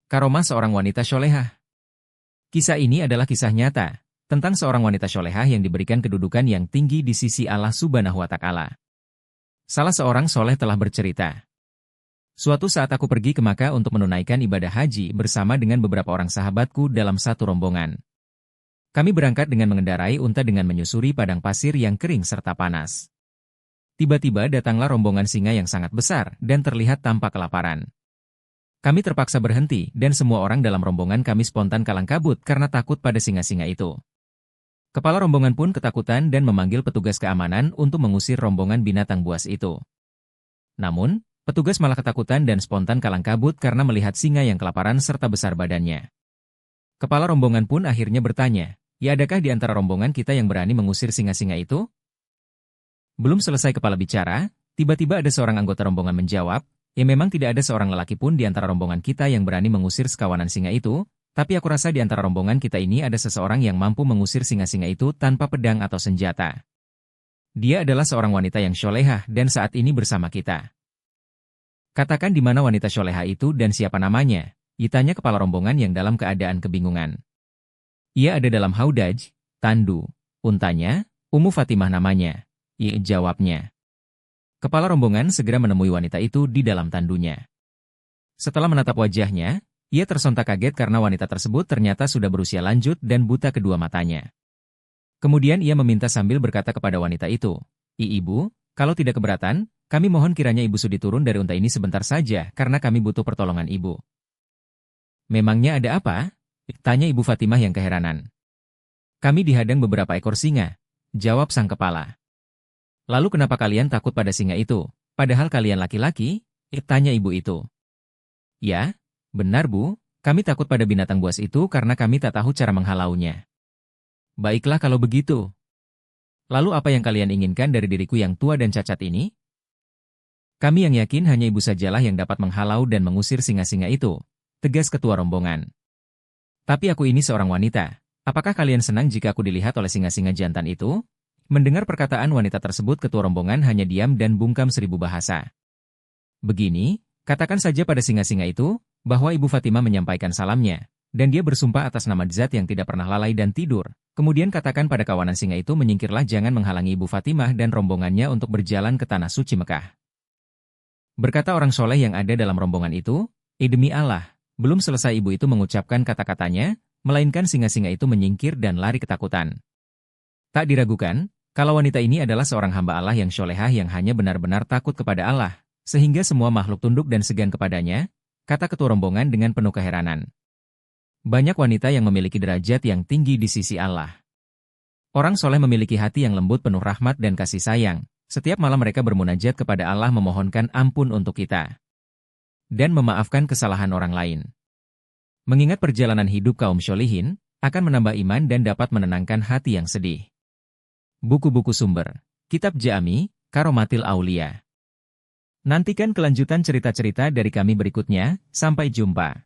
Karomah seorang wanita sholehah. Kisah ini adalah kisah nyata tentang seorang wanita sholehah yang diberikan kedudukan yang tinggi di sisi Allah Subhanahu wa Ta'ala. Salah seorang soleh telah bercerita, "Suatu saat aku pergi ke Makkah untuk menunaikan ibadah haji bersama dengan beberapa orang sahabatku dalam satu rombongan. Kami berangkat dengan mengendarai unta dengan menyusuri padang pasir yang kering serta panas. Tiba-tiba datanglah rombongan singa yang sangat besar dan terlihat tampak kelaparan. Kami terpaksa berhenti dan semua orang dalam rombongan kami spontan kalang kabut karena takut pada singa-singa itu. Kepala rombongan pun ketakutan dan memanggil petugas keamanan untuk mengusir rombongan binatang buas itu. Namun, petugas malah ketakutan dan spontan kalang kabut karena melihat singa yang kelaparan serta besar badannya. Kepala rombongan pun akhirnya bertanya, "Ya, adakah di antara rombongan kita yang berani mengusir singa-singa itu?" Belum selesai kepala bicara, tiba-tiba ada seorang anggota rombongan menjawab, "Ya, memang tidak ada seorang lelaki pun di antara rombongan kita yang berani mengusir sekawanan singa itu, tapi aku rasa di antara rombongan kita ini ada seseorang yang mampu mengusir singa-singa itu tanpa pedang atau senjata. Dia adalah seorang wanita yang sholehah dan saat ini bersama kita." "Katakan di mana wanita sholehah itu dan siapa namanya?" ditanya kepala rombongan yang dalam keadaan kebingungan. "Ia ada dalam haudaj, tandu, untanya, Ummu Fatimah namanya," jawabnya. Kepala rombongan segera menemui wanita itu di dalam tandunya. Setelah menatap wajahnya, ia tersontak kaget karena wanita tersebut ternyata sudah berusia lanjut dan buta kedua matanya. Kemudian ia meminta sambil berkata kepada wanita itu, Ibu, kalau tidak keberatan, kami mohon kiranya Ibu sudi turun dari unta ini sebentar saja karena kami butuh pertolongan Ibu." "Memangnya ada apa?" tanya Ibu Fatimah yang keheranan. "Kami dihadang beberapa ekor singa," jawab sang kepala. "Lalu kenapa kalian takut pada singa itu, padahal kalian laki-laki?" tanya ibu itu. "Ya, benar Bu, kami takut pada binatang buas itu karena kami tak tahu cara menghalaunya." "Baiklah kalau begitu. Lalu apa yang kalian inginkan dari diriku yang tua dan cacat ini?" "Kami yang yakin hanya Ibu sajalah yang dapat menghalau dan mengusir singa-singa itu," tegas ketua rombongan. "Tapi aku ini seorang wanita. Apakah kalian senang jika aku dilihat oleh singa-singa jantan itu?" Mendengar perkataan wanita tersebut, ketua rombongan hanya diam dan bungkam seribu bahasa. "Begini, katakan saja pada singa-singa itu, bahwa Ibu Fatimah menyampaikan salamnya, dan dia bersumpah atas nama Zat yang tidak pernah lalai dan tidur. Kemudian katakan pada kawanan singa itu menyingkirlah, jangan menghalangi Ibu Fatimah dan rombongannya untuk berjalan ke tanah suci Mekah." Berkata orang soleh yang ada dalam rombongan itu, "Demi Allah," belum selesai ibu itu mengucapkan kata-katanya, melainkan singa-singa itu menyingkir dan lari ketakutan. Tak diragukan, kalau wanita ini adalah seorang hamba Allah yang sholehah yang hanya benar-benar takut kepada Allah, sehingga semua makhluk tunduk dan segan kepadanya, kata ketua rombongan dengan penuh keheranan. Banyak wanita yang memiliki derajat yang tinggi di sisi Allah. Orang soleh memiliki hati yang lembut penuh rahmat dan kasih sayang. Setiap malam mereka bermunajat kepada Allah memohonkan ampun untuk kita dan memaafkan kesalahan orang lain. Mengingat perjalanan hidup kaum sholihin, akan menambah iman dan dapat menenangkan hati yang sedih. Buku-buku sumber, Kitab Jami, Karomatil Aulia. Nantikan kelanjutan cerita-cerita dari kami berikutnya, sampai jumpa.